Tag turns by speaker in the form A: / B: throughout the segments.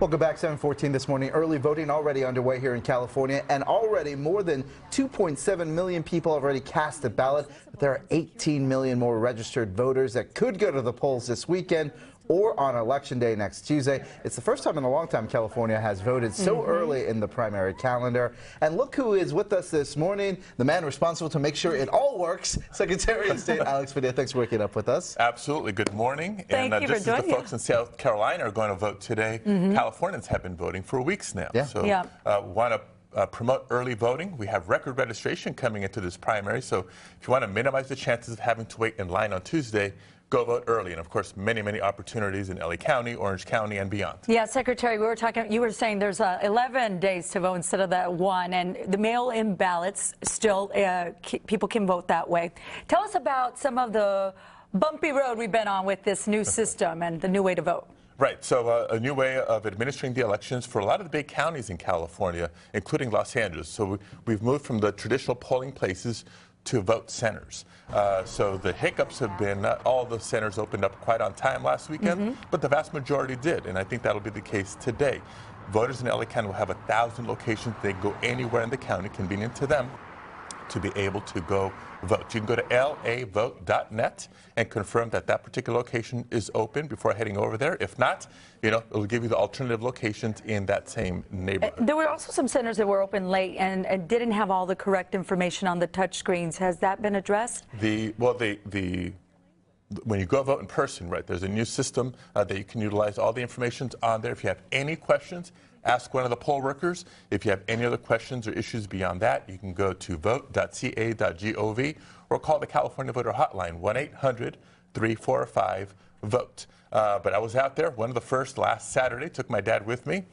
A: Welcome back, 7:14 this morning. Early voting already underway here in California, and already more than 2.7 million people have already cast a ballot. But there are 18 million more registered voters that could go to the polls this weekend or on Election Day next Tuesday. It's the first time in a long time California has voted so early in the primary calendar. And look who is with us this morning, the man responsible to make sure it all works, Secretary of State Alex Padilla. Thanks for waking up with us.
B: Absolutely. Good morning.
C: Thank you
B: just
C: for
B: as
C: joining
B: the folks in South Carolina are going to vote today, Californians have been voting for weeks now.
A: Yeah.
B: So want to promote early voting. We have record registration coming into this primary, so if you want to minimize the chances of having to wait in line on Tuesday, go vote early. And of course, many, many opportunities in LA County, Orange County, and beyond.
C: Yeah, Secretary, you were saying there's 11 days to vote instead of that one, and the mail-in ballots still, people can vote that way. Tell us about some of the bumpy road we've been on with this new system and the new way to vote.
B: Right. So a new way of administering the elections for a lot of the big counties in California, including Los Angeles. So we've moved from the traditional polling places to vote centers. So the hiccups have been not all the centers opened up quite on time last weekend, but the vast majority did, and I think that'll be the case today. Voters in LA County will have 1,000 locations. They can go anywhere in the county, convenient to them, to be able to go vote. You can go to lavote.net and confirm that that particular location is open before heading over there. If not, it'll give you the alternative locations in that same neighborhood.
C: There were also some centers that were open late and didn't have all the correct information on the touch screens. Has that been addressed?
B: When you go vote in person, right, there's a new system that you can utilize. All the information's on there. If you have any questions, ask one of the poll workers. If you have any other questions or issues beyond that, you can go to vote.ca.gov or call the California Voter Hotline, 1-800-345-VOTE. But I was out there, one of the first last Saturday, took my dad with me.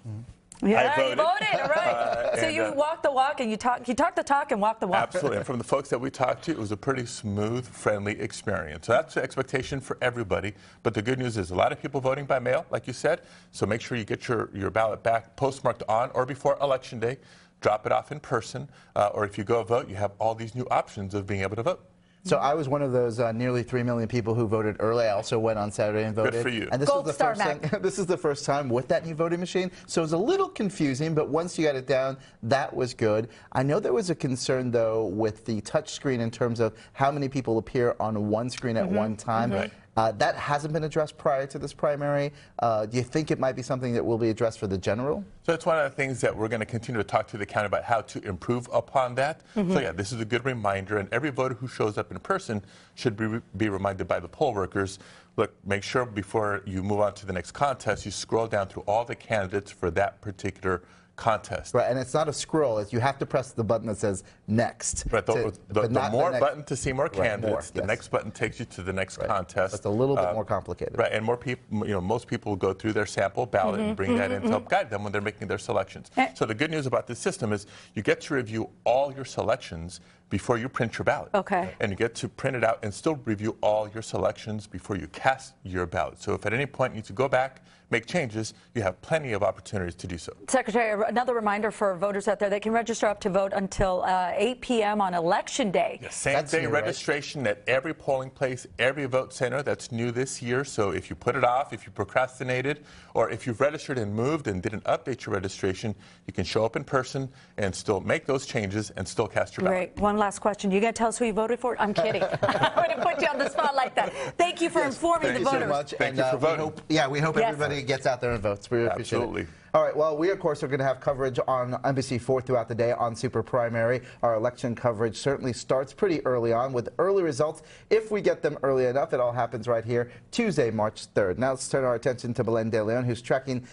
C: Yeah, you voted, all right. So you walked the walk and you talked the talk and walked the walk.
B: Absolutely. And from the folks that we talked to, it was a pretty smooth, friendly experience. So that's the expectation for everybody. But the good news is a lot of people voting by mail, like you said. So make sure you get your ballot back postmarked on or before Election Day. Drop it off in person. Or if you go vote, you have all these new options of being able to vote.
A: So I was one of those nearly 3 million people who voted early. I also went on Saturday and voted.
B: Good for you.
A: And this
C: Gold
A: is the
C: star,
A: first time. This is the first time with that new voting machine. So it was a little confusing, but once you got it down, that was good. I know there was a concern though with the touch screen in terms of how many people appear on one screen at one time.
B: Right.
A: That hasn't been addressed prior to this primary. Do you think it might be something that will be addressed for the general? So
B: it's one of the things that we're going to continue to talk to the county about how to improve upon that. So yeah, this is a good reminder, and every voter who shows up in person should be reminded by the poll workers. Look, make sure before you move on to the next contest, you scroll down through all the candidates for that particular contest.
A: Right, and it's not a scroll. You have to press the button that says next.
B: Right, the more button to see more candidates, the next button takes you to the next contest.
A: It's a little bit more complicated.
B: Right, and more people, most people go through their sample ballot and bring that in to help guide them when they're making their selections. So the good news about this system is you get to review all your selections before you print your ballot.
C: Okay.
B: And you get to print it out and still review all your selections before you cast your ballot. So if at any point you need to go back, make changes, you have plenty of opportunities to do so.
C: Secretary, another reminder for voters out there, they can register up to vote until 8 p.m. on Election Day.
B: Yes, same-day registration at every polling place, every vote center. That's new this year. So if you put it off, if you procrastinated, or if you've registered and moved and didn't update your registration, you can show up in person and still make those changes and still cast your ballot.
C: Great. One last question. You going to tell us who you voted for? I'm kidding. I'm going to put you on the spot like that. Thank you for informing the voters.
A: Thank you so much.
B: Thank you for voting.
A: We hope everybody gets out there and votes. We appreciate it. All right, well, we, of course, are going to have coverage on NBC4 throughout the day on Super Primary. Our election coverage certainly starts pretty early on with early results. If we get them early enough, it all happens right here, Tuesday, March 3rd. Now let's turn our attention to Belen De Leon, who's tracking